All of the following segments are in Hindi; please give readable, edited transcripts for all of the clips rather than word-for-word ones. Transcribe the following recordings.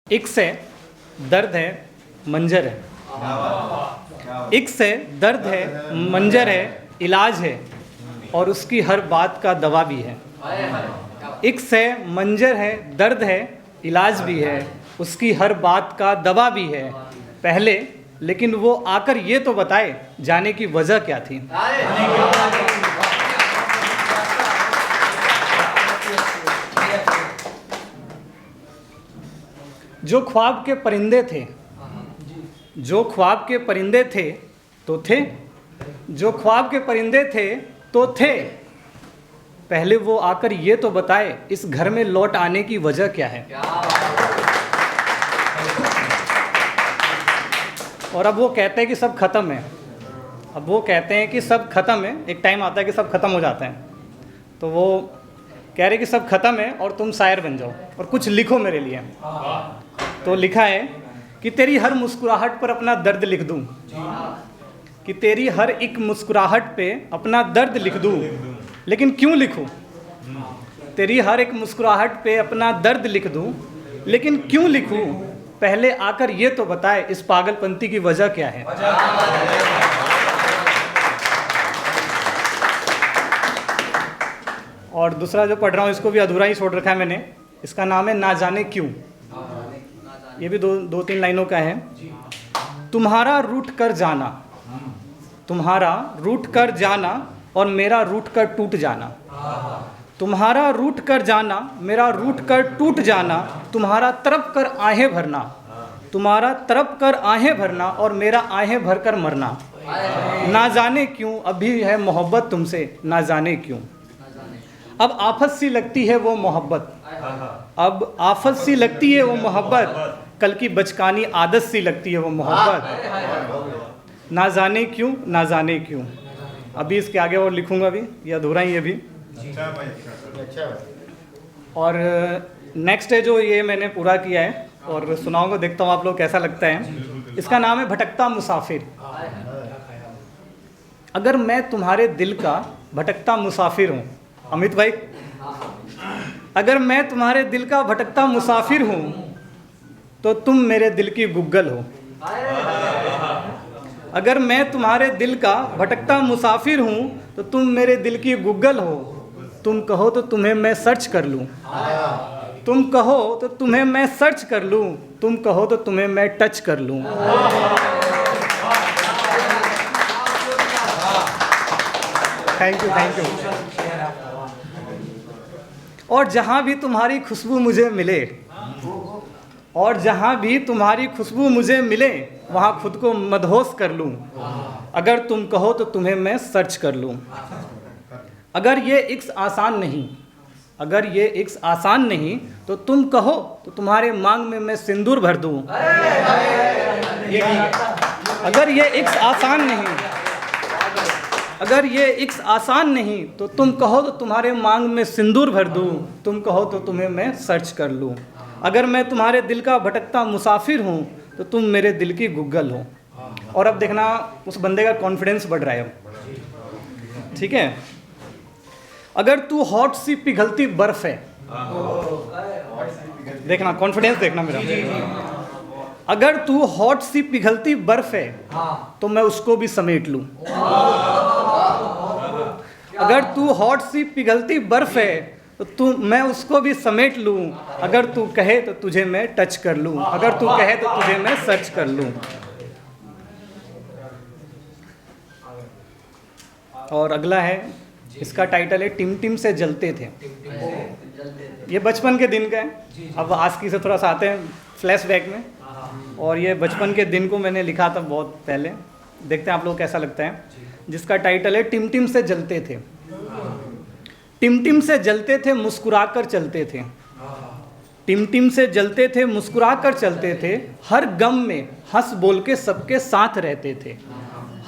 इक से दर्द है मंजर है, इक से दर्द है मंजर है, इलाज है और उसकी हर बात का दवा भी है। इक से मंजर है, दर्द है, इलाज भी है, उसकी हर बात का दवा भी है। पहले लेकिन वो आकर ये तो बताए जाने की वजह क्या थी। जो ख्वाब के परिंदे थे, जो ख्वाब के परिंदे थे तो थे, जो ख्वाब के परिंदे थे तो थे। पहले वो आकर ये तो बताए इस घर में लौट आने की वजह क्या है। और अब वो कहते हैं कि सब खत्म है, अब वो कहते हैं कि सब खत्म है। एक टाइम आता है कि सब खत्म हो जाता है, तो वो कह रहे कि सब खत्म है और तुम शायर बन जाओ और कुछ लिखो मेरे लिए। तो लिखा है कि तेरी हर मुस्कुराहट पर अपना दर्द लिख दूं, कि तेरी हर एक मुस्कुराहट पे अपना दर्द लिख दूं, लेकिन क्यों लिखूं। तेरी हर एक मुस्कुराहट पे अपना दर्द लिख दूं, लेकिन क्यों लिखूं। पहले आकर ये तो बताए इस पागलपंती की वजह क्या है। और दूसरा जो पढ़ रहा हूँ इसको भी अधूरा ही छोड़ रखा है मैंने। इसका नाम है ना जाने क्यों। ये भी दो तीन लाइनों का है। तुम्हारा रूठ कर जाना, तुम्हारा रूठ कर जाना और मेरा रूठ कर टूट जाना। तुम्हारा रूठ कर जाना, मेरा रूठ कर टूट जाना। तुम्हारा तड़प कर आहें भरना, तुम्हारा तड़प कर आहें भरना और मेरा आहें भर कर मरना। ना जाने क्यों अभी है मोहब्बत तुमसे, ना जाने क्यों। अब आफत सी लगती है वो मोहब्बत, अब आफत सी लगती है वो मोहब्बत, कल की बचकानी आदत सी लगती है वो मोहब्बत। ना जाने क्यों, ना जाने क्यों। अभी इसके आगे और लिखूंगा भी, ये अधूरा ही है अभी। और नेक्स्ट है जो ये मैंने पूरा किया है और सुनाऊंगा, देखता हूँ आप लोग कैसा लगता है। इसका नाम है भटकता मुसाफिर। अगर मैं तुम्हारे दिल का भटकता मुसाफिर हूँ, अमित भाई, अगर मैं तुम्हारे दिल का भटकता मुसाफिर हूँ तो तुम मेरे दिल की गूगल हो। अगर मैं तुम्हारे दिल का भटकता मुसाफिर हूँ तो तुम मेरे दिल की गूगल हो। तुम कहो तो तुम्हें मैं सर्च कर लूँ, तुम कहो तो तुम्हें मैं सर्च कर लूँ, तुम कहो तो तुम्हें मैं टच कर लूँ। Thank you, thank you. और जहाँ भी तुम्हारी खुशबू मुझे मिले, और जहाँ भी तुम्हारी खुशबू मुझे मिले, वहाँ खुद को मदहोश कर लूँ। अगर तुम कहो तो तुम्हें मैं सर्च कर लूँ। अगर ये इक्स आसान नहीं, अगर ये इक्स आसान नहीं तो तुम कहो तो तुम्हारे मांग में मैं सिंदूर भर दूँ। अगर ये इक्स आसान नहीं, अगर ये इक्स आसान नहीं तो तुम कहो तो तुम्हारे मांग में सिंदूर भर दूँ, तुम कहो तो तुम्हें मैं सर्च कर लूँ। अगर मैं तुम्हारे दिल का भटकता मुसाफिर हूँ तो तुम मेरे दिल की गूगल हो। और अब देखना उस बंदे का कॉन्फिडेंस बढ़ रहा है अब, ठीक है। अगर तू हॉट सी पिघलती बर्फ है, देखना कॉन्फिडेंस देखना मेरा। अगर तू हॉट सी पिघलती बर्फ है तो मैं उसको भी समेट लूं। अगर तू हॉट सी पिघलती बर्फ है तो मैं उसको भी समेट लूं। अगर तू कहे तो तुझे मैं टच कर लूं, अगर तू कहे तो तुझे मैं सर्च कर लूं। और अगला है, इसका टाइटल है टिमटिम से जलते थे। ये बचपन के दिन का है। अब आज की से थोड़ा सा आते हैं फ्लैशबैक में। और ये बचपन के दिन को मैंने लिखा था बहुत पहले, देखते हैं आप लोग कैसा लगता है। जिसका टाइटल है टिमटिम से जलते थे। टिमटिम से जलते थे, मुस्कुरा कर चलते थे। टिमटिम से जलते थे, मुस्कुरा कर चलते थे। हर गम में हंस बोल के सबके साथ रहते थे।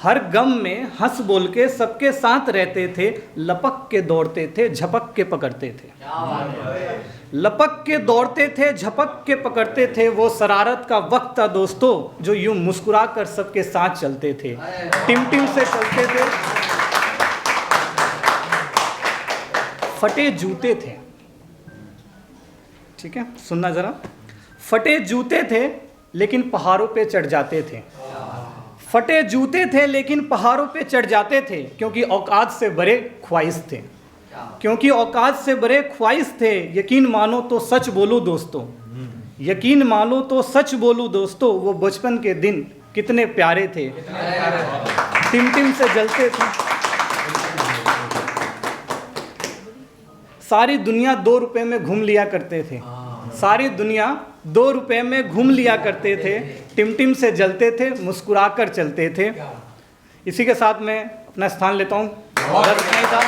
हर गम में हंस बोल के सबके साथ रहते थे। लपक के दौड़ते थे, झपक के पकड़ते थे। लपक के दौड़ते थे, झपक के पकड़ते थे। वो शरारत का वक्त था दोस्तों जो यूं मुस्कुरा कर सबके साथ चलते थे। टिमटिम से चलते थे, फटे जूते थे। ठीक है, सुनना जरा। फटे जूते थे लेकिन पहाड़ों पे चढ़ जाते थे। फटे जूते थे लेकिन पहाड़ों पे चढ़ जाते थे, क्योंकि औकात से बड़े ख्वाहिश थे, क्योंकि औकात से बड़े ख्वाहिश थे। यकीन मानो तो सच बोलूं दोस्तों, यकीन मानो तो सच बोलूं दोस्तों, वो बचपन के दिन कितने प्यारे थे, टिमटिम से जलते थे। सारी दुनिया 2 रुपए में घूम लिया करते थे, सारी दुनिया 2 रुपए में घूम लिया करते थे, टिमटिम से जलते थे, मुस्कुरा कर चलते थे। इसी के साथ मैं अपना स्थान लेता हूँ। बस इतना ही था।